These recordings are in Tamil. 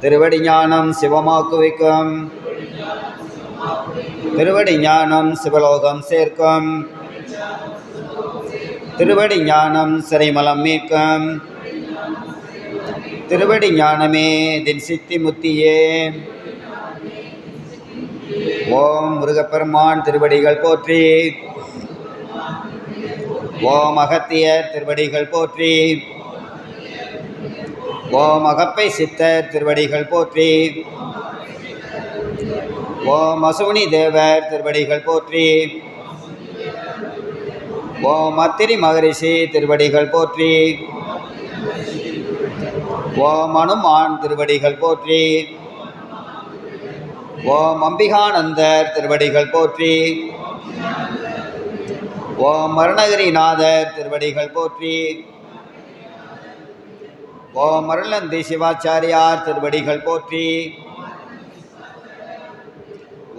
திருவடி ஞானம் சிவமாக்குவிக்கும், திருவடி ஞானம் சிவலோகம் சேர்க்கும், திருவடி ஞானம் சிறைமலம் மீட்கும், திருவடி ஞானமே தின் சித்தி முத்தியே. ஓம் முருகப்பெருமான் திருவடிகள் போற்றி. ஓம் அகத்தியர் திருவடிகள் போற்றி. ஓம் அகப்பை சித்தர் திருவடிகள் போற்றி. ஓம் அசுவினி தேவர் திருவடிகள் போற்றி. ஓம் அத்திரி மகரிஷி திருவடிகள் போற்றி. ஓம் அனுமான் திருவடிகள் போற்றி. ஓம் அம்பிகானந்தர் திருவடிகள் போற்றி. ஓம் அருணகிரிநாதர் திருவடிகள் போற்றி. ஓம் அருளந்தி சிவாச்சாரியார் திருவடிகள் போற்றி.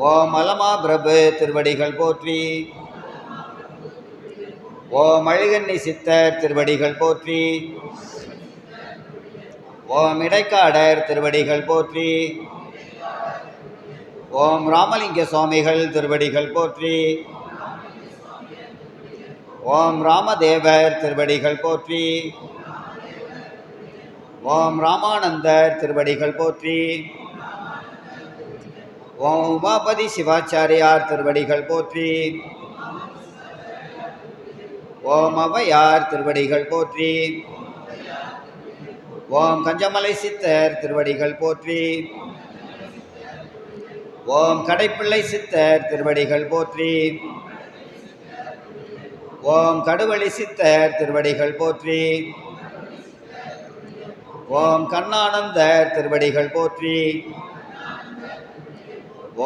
ஓம் அலமா பிரபு திருவடிகள் போற்றி. ஓம் அழகன்னி சித்தர் திருவடிகள் போற்றி. ஓம் இடைக்காடர் திருவடிகள் போற்றி. ஓம் ராமலிங்க சுவாமிகள் திருவடிகள் போற்றி. ஓம் ராமதேவர் திருவடிகள் போற்றி. ஓம் ராமானந்தர் திருவடிகள் போற்றி. ஓம் உமாபதி சிவாச்சாரியார் திருவடிகள் போற்றி. ஓம் அவையார் திருவடிகள் போற்றி. ஓம் கஞ்சமலை சித்தர் திருவடிகள் போற்றி. ஓம் கடைப்பிள்ளை சித்தர் திருவடிகள் போற்றி. ஓம் கடுவழி சித்தர் திருவடிகள் போற்றி. ஓம் கண்ணானந்தர் திருவடிகள் போற்றி.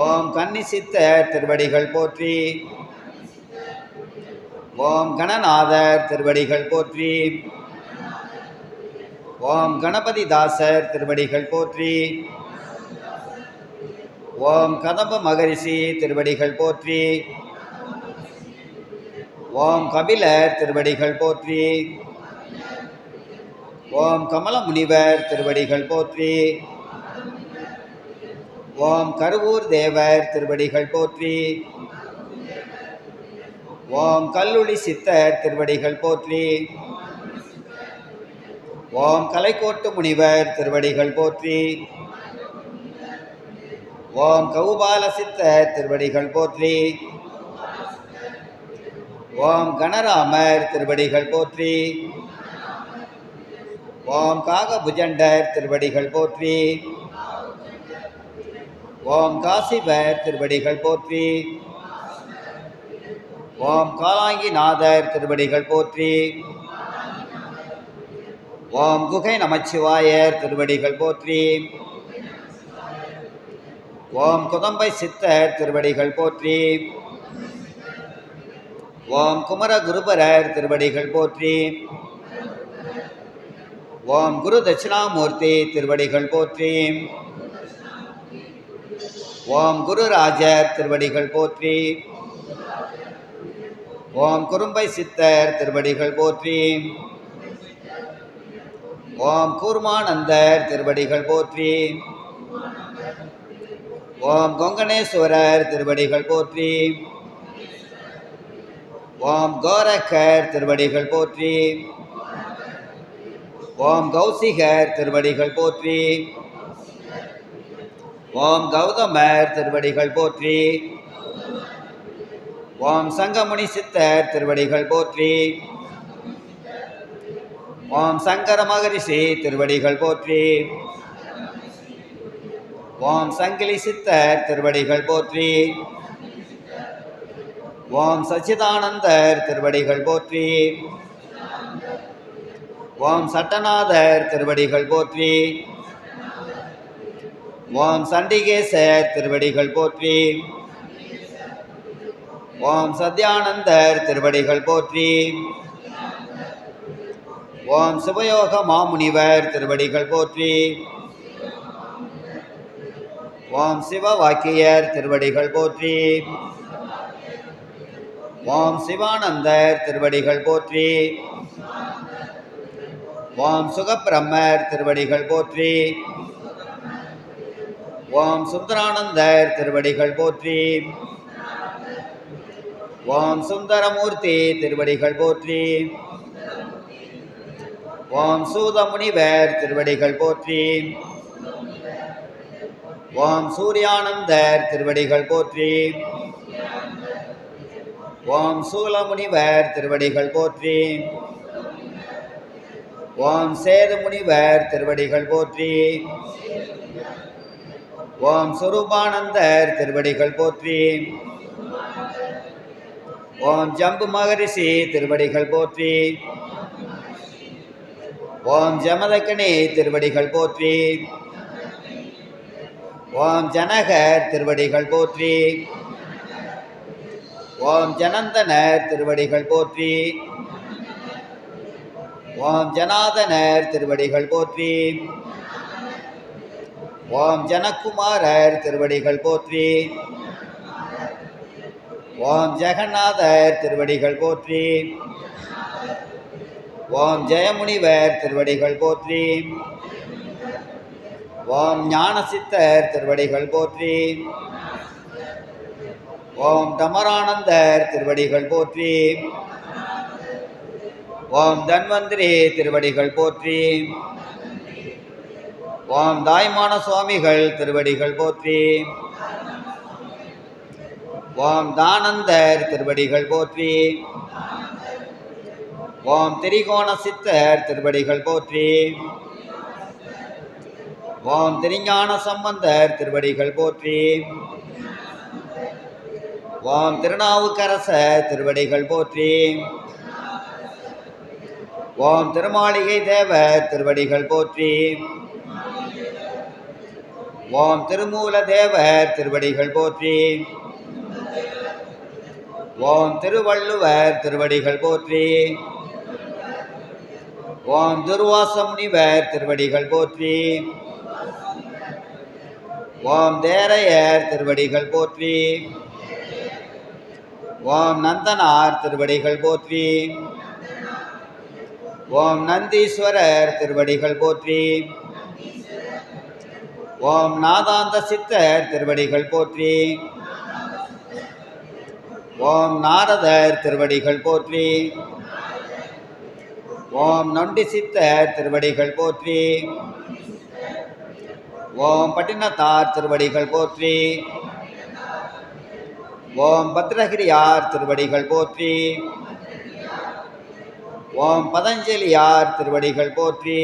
ஓம் கன்னி சித்தர் திருவடிகள் போற்றி. ஓம் கணநாதர் திருவடிகள் போற்றி. ஓம் கணபதி தாசர் திருவடிகள் போற்றி. ஓம் கதம்ப மகரிஷி திருவடிகள் போற்றி. ஓம் கபிலர் திருவடிகள் போற்றி. ஓம் கமல முனிவர் திருவடிகள் போற்றி. ஓம் கருவூர் தேவர் திருவடிகள் போற்றி. ஓம் கல்லுளி சித்தர் திருவடிகள் போற்றி. ஓம் கலைக்கோட்டு முனிவர் திருவடிகள் போற்றி. ஓம் கௌபால சித்தர் திருவடிகள் போற்றி. ஓம் கணராமர் திருவடிகள் போற்றி. ஓம் காகபுஜண்டர் திருவடிகள் போற்றி. ஓம் காசிவர் திருவடிகள் போற்றி. ஓம் காலாங்கிநாதர் திருவடிகள் போற்றி. ஓம் குகை நமச்சிவாயர் திருவடிகள் போற்றி. ஓம் குதம்பை சித்தர் திருவடிகள் போற்றி. ஓம் குமர குருபரர் திருவடிகள் போற்றி. ஓம் குரு தட்சிணாமூர்த்தி திருவடிகள் போற்றி. ஓம் குருராஜர் திருவடிகள் போற்றி. ஓம் குறும்பை சித்தர் திருவடிகள் போற்றி. ஓம் கூர்மானந்தர் திருவடிகள் போற்றி. ஓம் கொங்கணேஸ்வரர் திருவடிகள் போற்றி. ஓம் கோரக்கர் திருவடிகள் போற்றி. ஓம் கௌசிகர் திருவடிகள் போற்றி. ஓம் கௌதமர் திருவடிகள் போற்றி. ஓம் சங்கமுனி சித்தர் திருவடிகள் போற்றி. ஓம் சங்கர மகரிஷி திருவடிகள் போற்றி. ஓம் சங்கிலி சித்தர் திருவடிகள் போற்றி. ஓம் சச்சிதானந்தர் திருவடிகள் போற்றி. ஓம் சட்டநாதர் திருவடிகள் போற்றி. ஓம் சண்டிகேசர் திருவடிகள் போற்றி. ஓம் சத்யானந்தர் திருவடிகள் போற்றி. ஓம் சிவயோக மாமுனிவர் திருவடிகள் போற்றி. ஓம் சிவவாக்கியர் திருவடிகள் போற்றி. ஓம் சிவானந்தர் திருவடிகள் போற்றி. ஓம் சுகப்பிரம்மர் திருவடிகள் போற்றி. ஓம் சுந்தரானந்தர் திருவடிகள் போற்றி. ஓம் சுந்தரமூர்த்தி திருவடிகள் போற்றி. ஓம் சூதமுனிவர் திருவடிகள் போற்றி. ஓம் சூர்யானந்தர் திருவடிகள் போற்றி. ஓம் சூலமுனிவர் திருவடிகள் போற்றி. ஓம் சேதுமுனிவர் திருவடிகள் போற்றி. ஓம் சுரூபானந்தர் திருவடிகள் போற்றி. ஓம் ஜம்பு மகரிஷி திருவடிகள் போற்றி. ஓம் ஜமதக்கனி திருவடிகள் போற்றி. ஓம் ஜனகர் திருவடிகள் போற்றி. ஓம் ஜனந்தனர் திருவடிகள் போற்றி. ஓம் ஜனாதனர் திருவடிகள் போற்றி. ஓம் ஜனகுமாரர் திருவடிகள் போற்றி. ஓம் ஜெகநாதர் திருவடிகள் போற்றி. ஓம் ஜெயமுனிவர் திருவடிகள் போற்றி. ஓம் ஞானசித்தர் திருவடிகள் போற்றி. ஓம் டமரானந்தர் திருவடிகள் போற்றி. ஓம் தன்வந்திரி திருவடிகள் போற்றி. ஓம் தாய்மான சுவாமிகள் திருவடிகள் போற்றி. ஓம் தானந்தர் திருவடிகள் போற்றி. ஓம் திரிகோண சித்தர் திருவடிகள் போற்றி. ஓம் திருஞான சம்பந்தர் திருவடிகள் போற்றி. ஓம் திருநாவுக்கரசர் திருவடிகள் போற்றி. ஓம் திருமாளிகை தேவர் திருவடிகள் போற்றி. ஓம் திருமூல தேவர் திருவடிகள் போற்றி. ஓம் திருவள்ளுவர் திருவடிகள் போற்றி. ஓம் துர்வாச முனிவர் திருவடிகள் போற்றி. ஓம் தேரையர் திருவடிகள் போற்றி. ஓம் நந்தனார் திருவடிகள் போற்றி. ஓம் நந்தீஸ்வரர் திருவடிகள் போற்றி. ஓம் நாதாந்த சித்தர் திருவடிகள் போற்றி. ஓம் நாரதர் திருவடிகள் போற்றி. ஓம் நொண்டி சித்தர் திருவடிகள் போற்றி. ஓம் பட்டினத்தார் திருவடிகள் போற்றி. ஓம் பத்ரகிரியார் திருவடிகள் போற்றி. ஓம் பதஞ்சலியார் திருவடிகள் போற்றி.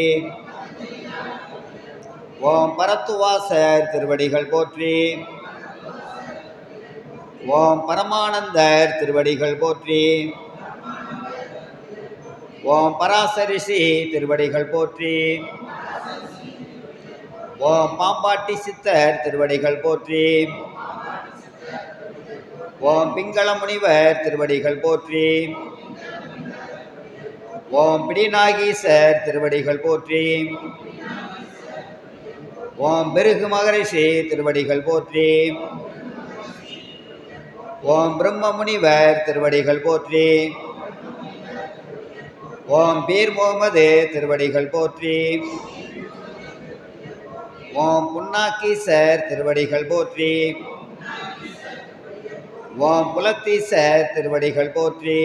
ஓம் பரத்துவாசர் திருவடிகள் போற்றி. ஓம் பரமானந்தர் திருவடிகள் போற்றி. ஓம் பராசரிஷி திருவடிகள் போற்றி. ஓம் பாம்பாட்டி சித்தர் திருவடிகள் போற்றி. ஓம் பிங்கள முனிவர் திருவடிகள் போற்றி. ஓம் பிடிநாகீசர் திருவடிகள் போற்றி. ஓம் பிருகு மகரிஷி திருவடிகள் போற்றி. ஓம் பிரம்ம முனிவர் திருவடிகள் போற்றி. ஓம் பீர் முகமது திருவடிகள் போற்றி. ஓம் புன்னாக்கீசர் திருவடிகள் போற்றி. ஓம் புலத்தீசர் திருவடிகள் போற்றி.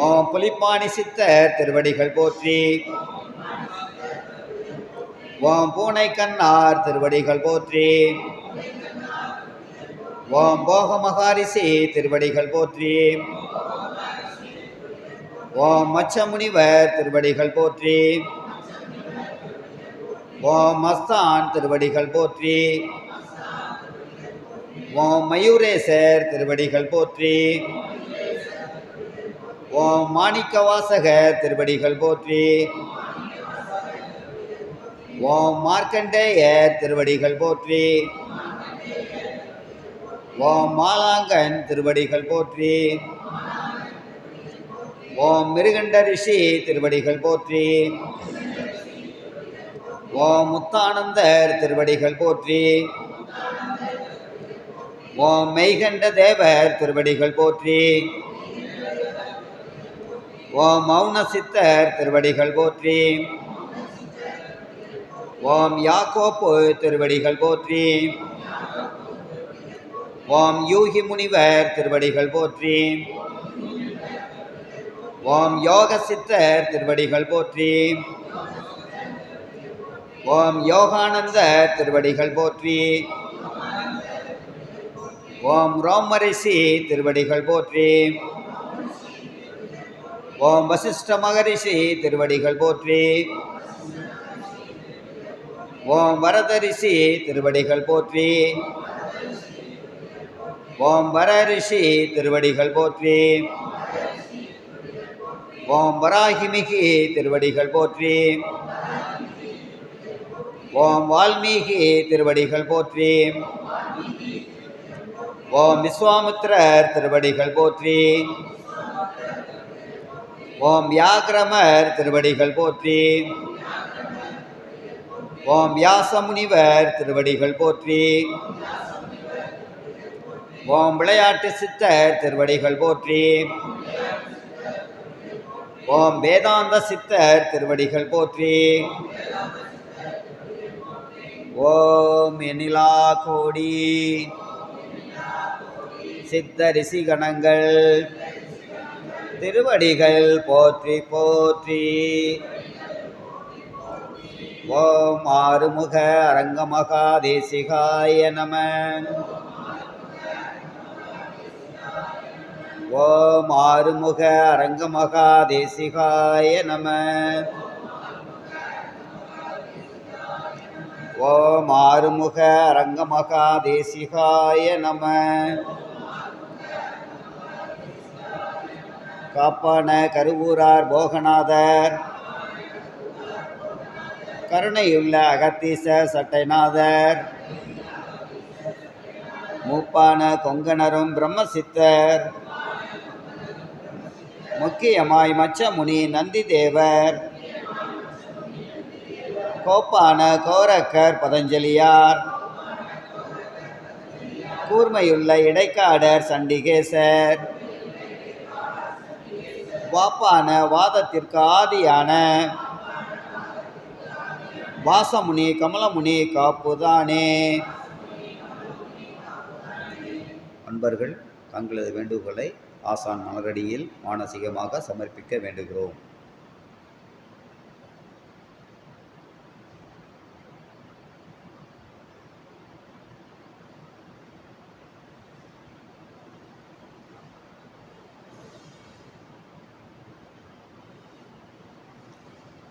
ஓம் புலிப்பாணி சித்தர் திருவடிகள் போற்றி. ஓம் பூனை கண்ணார் திருவடிகள் போற்றி. ஓம் போக மகாரிஷி திருவடிகள் போற்றி. ஓம் மச்சமுனிவர் திருவடிகள் போற்றி. ஓம் மஸ்தான் திருவடிகள் போற்றி. ஓம் மயூரேசர் திருவடிகள் போற்றி. ஓம் மாணிக்கவாசகர் திருவடிகள் போற்றி. ஓம் மார்க்கண்டேயர் திருவடிகள் போற்றி. ஓம் மாலாங்கன் திருவடிகள் போற்றி. ஓம் மிருகண்ட ரிஷி திருவடிகள் போற்றி. ஓம் முத்தானந்தர் திருவடிகள் போற்றி. ஓம் மெய்கண்ட தேவர் திருவடிகள் போற்றி. ஓம் மௌன சித்தர் திருவடிகள் போற்றி. ஓம் யாக்கோப்பு திருவடிகள் போற்றி. ஓம் யூகி முனிவர் திருவடிகள் போற்றி. ஓம் யோக சித்தர் திருவடிகள் போற்றி. ஓம் யோகானந்தர் திருவடிகள் போற்றி. ஓம் ரோமரிஷி திருவடிகள் போற்றி. ஓம் வசிஷ்ட மகரிஷி திருவடிகள் போற்றி. ஓம் வரதரிஷி திருவடிகள் போற்றி. ஓம் வரரிஷி திருவடிகள் போற்றி. ஓம் வராகிமிகி திருவடிகள் போற்றி. ஓம் வால்மீகி திருவடிகள் போற்றி. ஓம் விஸ்வாமித்திரர் திருவடிகள் போற்றி. ஓம் வியாக்கிரமர் திருவடிகள் போற்றி. ஓம் வியாசமுனிவர் திருவடிகள் போற்றி. ஓம் விளையாட்டு சித்தர் திருவடிகள் போற்றி. ஓம் வேதாந்த சித்தர் திருவடிகள் போற்றி. ஓம் எண்ணிலா கோடி சித்த ரிஷிகணங்கள் திருவடிகள் போற்றி போற்றி. ஓம் ஆறுமுக அரங்கமகா தேசிகாய நம. ஓம் ஆறுமுக அரங்கமகா தேசிகாய நம. ஓம் ஆறுமுக அரங்கமகா தேசிகாய நம. காப்பான கருவூரார் போகநாதர், கருணையுள்ள அகத்தீச சட்டைநாதர், மூப்பான கொங்கணரும் பிரம்மசித்தர், முக்கியமாய் மச்சமுனி நந்தி தேவர், கோப்பான கோரக்கர் பதஞ்சலியார், கூர்மையுள்ள இடைக்காடர் சண்டிகேசர், வாப்பான வாதத்திற்கு ஆதியான வாசமுனி கமலமுனி காப்புதானே. அன்பர்கள் தங்களது வேண்டுகோளை ஆசான் மலரடியில் மானசீகமாக சமர்ப்பிக்க வேண்டுகிறோம்.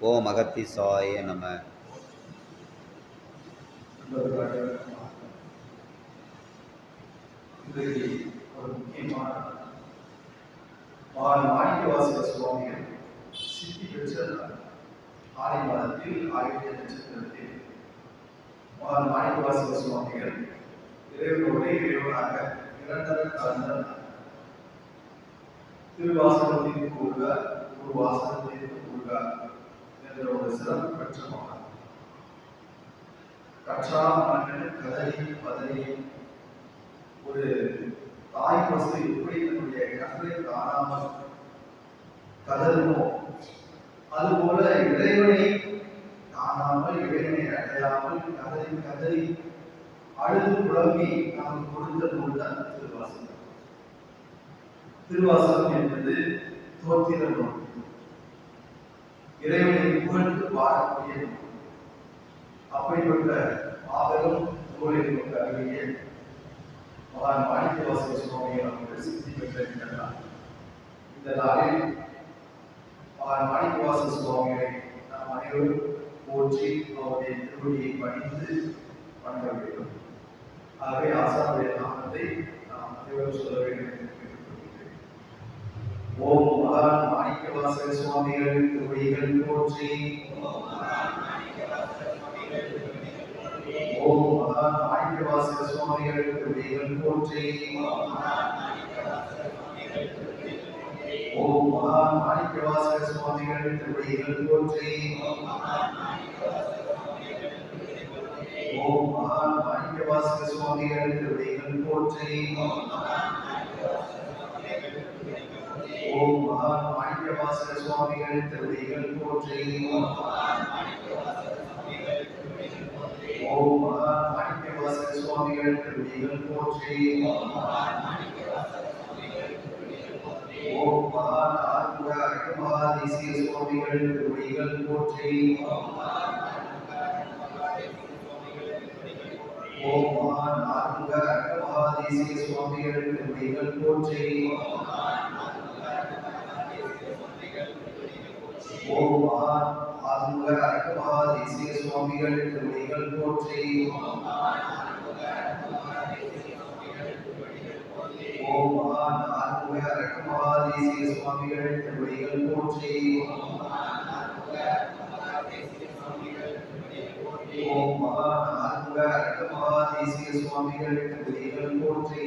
ஓம் அகத்தீசாய நம. இன்றைக்கு ஒரு முக்கியமான மாணிக்கவாசக சுவாமிகள் சித்தி பெற்ற ஆடி மாதத்தில் ஆகிய நட்சத்திரத்தில் மாணிக்கவாசக சுவாமிகள் இறைவனோடு இறைவனாக இரண்டரை கலந்த திருவாசகத்திற்கு கூறுக ஒரு வாசகத்திற்கு கூறுக என்ற ஒரு சிறப்பு பெற்ற மகன். கற்றா மன்னன் கதறி பதறி ஒரு தாய் பசு எப்படி தன்னுடைய கற்றை காணாமல் கதறுமோ அதுபோல இறைவனை காணாமல் இறைவனை அடையாமல் கதறி கதறி அழுது புலம்பி நமக்கு கொடுத்த நூல்தான் திருவாசகம். திருவாசகம் என்பது தோத்திர நூல், இறைவனை புகழ்ந்து பாடக்கூடிய நூல். அப்படிப்பட்ட மாபெரும் நூலை கொண்ட அறிவியல் மகான் மாணிக்கவாசக சுவாமிகள் அவர்கள் சித்தி பெற்றிருக்கின்றனர். இந்த நாளில் மகான் மாணிக்கவாசக சுவாமிகளை நாம் அனைவரும் போற்றி அவருடைய திருவடியை பணிந்து வணங்க வேண்டும். ஆகவே ஆசானுடைய நாமத்தை நாம் அனைவரும் சொல்ல வேண்டும் என்று கேட்டுக்கொள்கிறேன். ஓம் மகான் மாணிக்கவாசக சுவாமிகள் திருவடிகள் போற்றி. ஓம் மகான் மாணிக்கவாசக சுவாமிகள் திருவடிகள் போற்றி. ஓம் மகான் மாணிக்கவாசக சுவாமிகள் திருவடிகள் போற்றி. ஓம் மகான் மாணிக்கவாசக சுவாமிகள் திருவடிகள் போற்றி. ஓம் மகான் மாணிக்கவாசக சுவாமிகள் திருவடிகள் போற்றி. ஓம் மகான் மாணிக்கவாசக சுவாமிகள் திருவடிகள் போற்றி. ஓம் மகான் ஆறுமுக அருட்மகாதேசிக சுவாமிகள் திருவடிகள் போற்றி. ஓம் மகான் ஆறுமுக அருட்மகாதேசிக சுவாமிகள் திருவடிகள் போற்றி. ஓம் மகான் ஆறுமுக அருட்மகாதேசிக சுவாமிகள் திருவடிகள் போற்றி. ஓம் மகான் ஆறுமுக அருட்மகாதேசிக சுவாமிகள் திருவடிகள் போற்றி. ஓம் மகான் ஆறுமுக அருட்மகாதேசிக சுவாமிகள் திருவடிகள் போற்றி.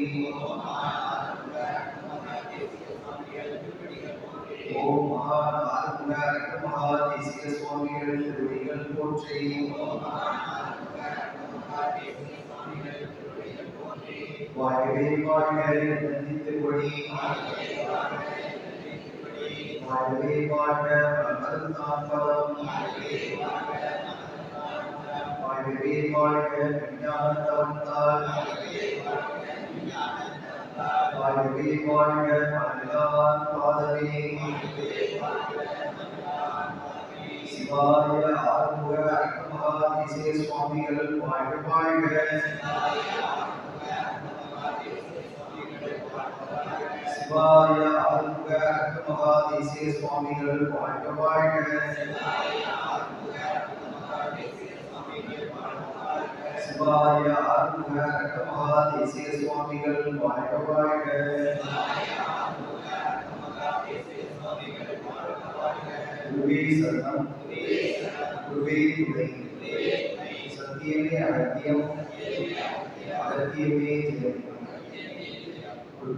ஓம் மகான் ஆறுமுக அருட்மகாதேசிக சுவாமிகள் திருவடிகள் போற்றி. வாழ்வே வாழ்க நந்தித்துவடி, வாழ்வே வாழ்க மலர்ந்தாம்பரம், வாழ்வே வாழ்க விஞ்ஞானத்தவந்தால், வாழ்வே வாழ்க மலர்ந்தான் பாதமே. சிவாய ஆறுமுக அருட்மகாதேசிக சுவாமிகள் வாழ்க வாழ்க. சிவாய மகாதேசிய சுவாமிகள் வாழ்க வாழ்க. சிவாய ஆறுமுக ரத்த மகாதேசிய சுவாமிகள் வாழ்க வாழ்க. குருவே சரணம், குருவே துணை, சத்தியமே அகத்தியம், அகத்தியமே ஜெயம். குரு.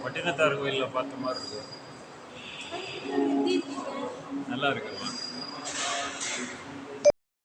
பட்டினத்தார் கோயிலில் பார்த்த மாதிரி இருக்கு. நல்லா இருக்கு.